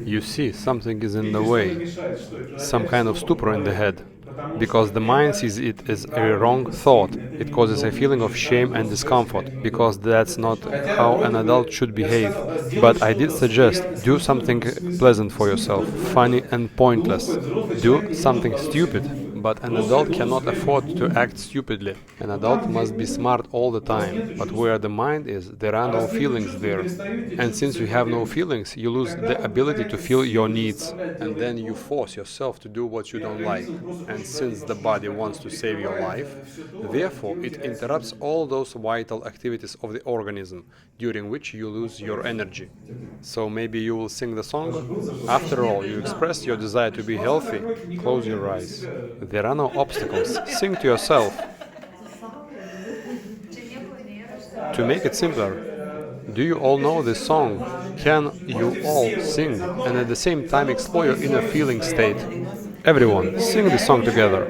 You see, something is in the way, some kind of stupor in the head, because the mind sees it as a wrong thought. It causes a feeling of shame and discomfort, because that's not how an adult should behave. But I did suggest do something pleasant for yourself, funny and pointless. Do something stupid. But an adult cannot afford to act stupidly. An adult must be smart all the time. But where the mind is, there are no feelings there. And since you have no feelings, you lose the ability to feel your needs. And then you force yourself to do what you don't like. And since the body wants to save your life, therefore it interrupts all those vital activities of the organism, during which you lose your energy. So maybe you will sing the song? After all, you expressed your desire to be healthy. Close your eyes. There are no obstacles. Sing to yourself. To make it simpler, do you all know this song? Can you all sing and at the same time explore your inner feeling state? Everyone, sing this song together.